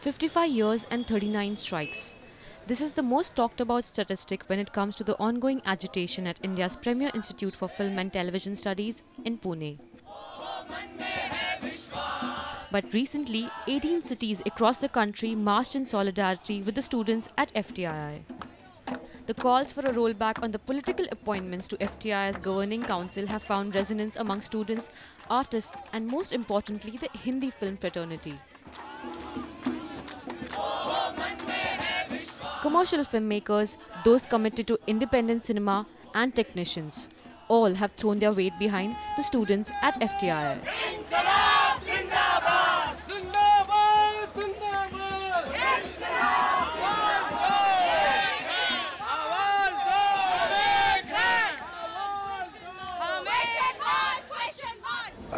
55 years and 39 strikes. This is the most talked about statistic when it comes to the ongoing agitation at India's premier institute for film and television studies in Pune. But recently, 18 cities across the country marched in solidarity with the students at FTII. The calls for a rollback on the political appointments to FTII's governing council have found resonance among students, artists, and most importantly, the Hindi film fraternity. Commercial filmmakers, those committed to independent cinema, and technicians all have thrown their weight behind the students at FTII.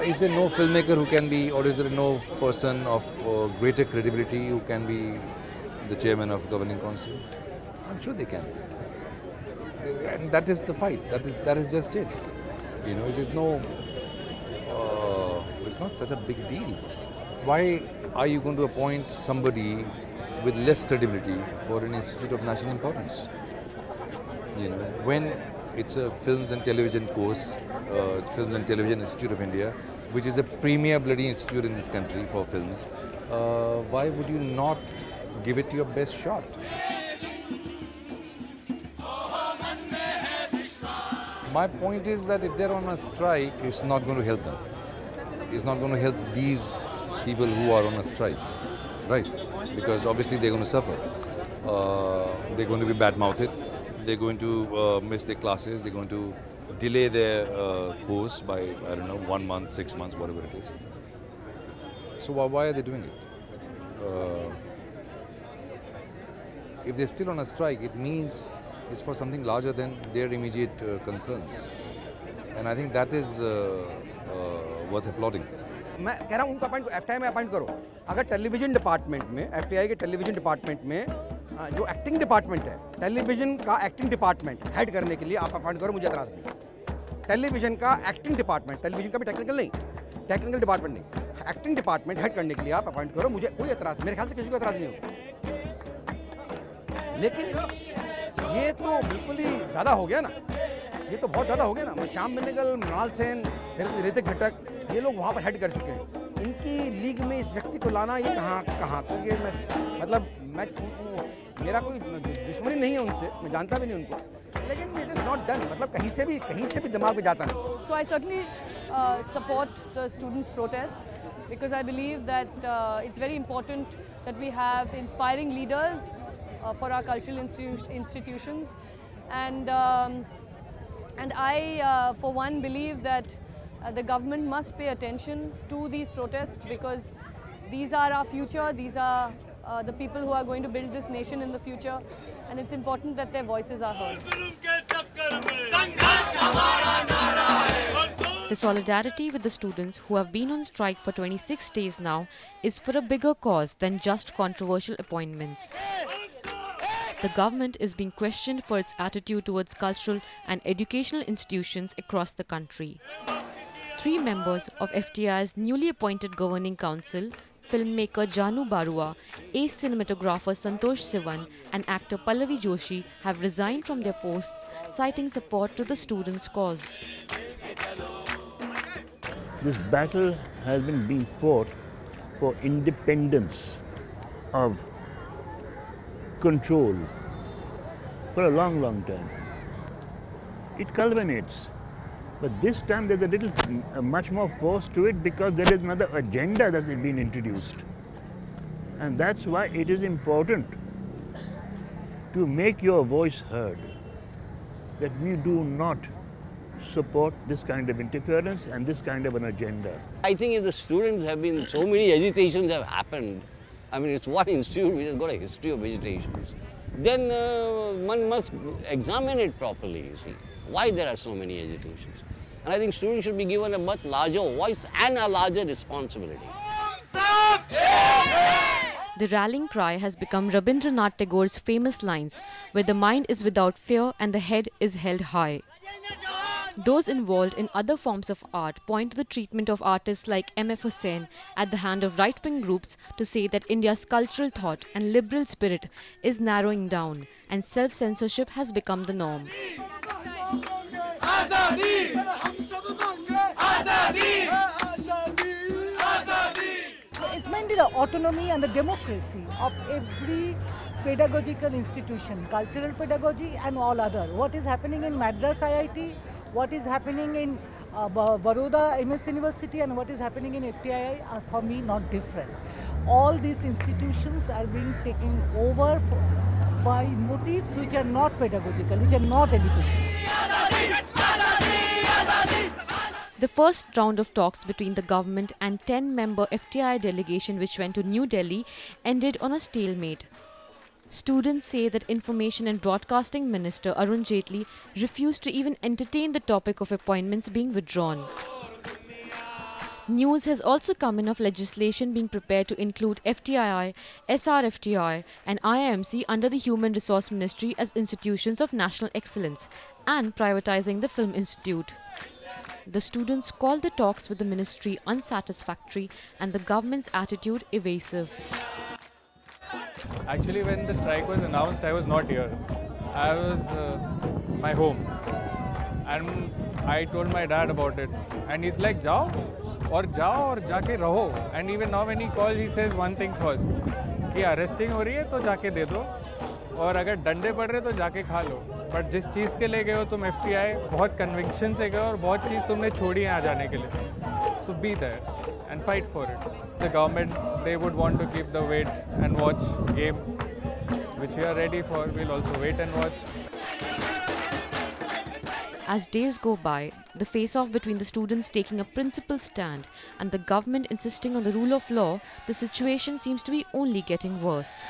Is there no filmmaker who can be, or is there no person of greater credibility who can be the chairman of governing council? I'm sure they can. And that is the fight. That is just it. You know, it is no. It's not such a big deal. Why are you going to appoint somebody with less credibility for an institute of national importance? You know, when it's a films and television course, Films and Television Institute of India, which is a premier bloody institute in this country for films, why would you not give it your best shot? My point is that if they're on a strike, it's not going to help them. It's not going to help these people who are on a strike, right? Because obviously they're going to suffer. They're going to be bad-mouthed. They're going to miss their classes. They're going to delay their course by, I don't know, 1 month, 6 months, whatever it is. So why are they doing it? If they're still on a strike, it means it's for something larger than their immediate concerns. And I think that is worth applauding. मैं कह रहा हूँ उनको appoint FTI में appoint करो। अगर television department में, FTI के टेलीविजन डिपार्टमेंट में जो एक्टिंग डिपार्टमेंट है, टेलीविजन का एक्टिंग डिपार्टमेंट हेड करने के लिए आप अपॉइंट करो, मुझे एतराज़ नहीं। टेलीविजन का एक्टिंग डिपार्टमेंट, टेलीविजन का भी टेक्निकल नहीं, टेक्निकल डिपार्टमेंट नहीं, एक्टिंग डिपार्टमेंट हेड करने के लिए आप अपॉइंट करो, मुझे कोई एतराज़, मेरे ख्याल से किसी को एतराज़ नहीं होगा। लेकिन ये तो बिल्कुल ही ज़्यादा हो गया ना, ये तो बहुत ज़्यादा हो गया ना। श्याम बेनेगल, मृणाल सेन, ऋतिक घटक, ये लोग वहाँ पर हेड कर चुके हैं। इनकी लीग में इस व्यक्ति को लाना, ये कहाँ तो ये मतलब मेरा कोई दुश्मनी नहीं है उनसे, मैं जानता भी नहीं उनको, लेकिन इट इज़ नॉट डन, मतलब कहीं से भी दिमाग में जाता नहीं। So I certainly support the students' protests because I believe that it's very important that we have inspiring leaders for our cultural institutions, and I for one believe that the government must pay attention to these protests because these are our future, these are the people who are going to build this nation in the future, and it's important that their voices are heard. The solidarity with the students who have been on strike for 26 days now is for a bigger cause than just controversial appointments. The government is being questioned for its attitude towards cultural and educational institutions across the country. 3 members of FTII's newly appointed governing council, filmmaker Janu Barua, ace cinematographer Santosh Sivan and actor Pallavi Joshi have resigned from their posts, citing support to the students' cause. This battle has been being fought for independence of control for a long, long time. It culminates. But this time there's a little much more force to it because there is another agenda that has been introduced. And that's why it is important to make your voice heard, that we do not support this kind of interference and this kind of an agenda. I think if the students have been, so many agitations have happened, I mean it's one institute which has got a history of agitations, then one must examine it properly, you see, why there are so many agitations. And I think students should be given a much larger voice and a larger responsibility. The rallying cry has become Rabindranath Tagore's famous lines, where the mind is without fear and the head is held high. Those involved in other forms of art point to the treatment of artists like M.F. Hussain at the hand of right-wing groups to say that India's cultural thought and liberal spirit is narrowing down and self-censorship has become the norm. It's mainly the autonomy and the democracy of every pedagogical institution, cultural pedagogy and all other. What is happening in Madras IIT, what is happening in Baroda MS University and what is happening in FTII are for me not different. All these institutions are being taken over by motives which are not pedagogical, which are not educational. The first round of talks between the government and 10-member FTI delegation which went to New Delhi ended on a stalemate. Students say that Information and Broadcasting Minister Arun Jaitley refused to even entertain the topic of appointments being withdrawn. News has also come in of legislation being prepared to include FTII, SRFTI and IIMC under the Human Resource Ministry as institutions of national excellence and privatizing the Film Institute. The students called the talks with the ministry unsatisfactory and the government's attitude evasive. Actually, when the strike was announced, I was not here. I was my home, and I told my dad about it, and he's like, "Jao, or jaake raho." And even now, when he calls, he says one thing first: कि arresting हो रही है तो जाके दे दो, और अगर डंडे पड़ रहे तो जाके खा लो. बट जिस चीज़ के लिए गए हो तुम FTI, बहुत कन्विक्शन से गए और बहुत चीज़ तुमने छोड़ी है यहाँ जाने के लिए. तो be there and fight for it. The government, they would want to keep the wait and watch game, which we are ready for. We'll also wait and watch. As days go by, the face-off between the students taking a principled stand and the government insisting on the rule of law, the situation seems to be only getting worse.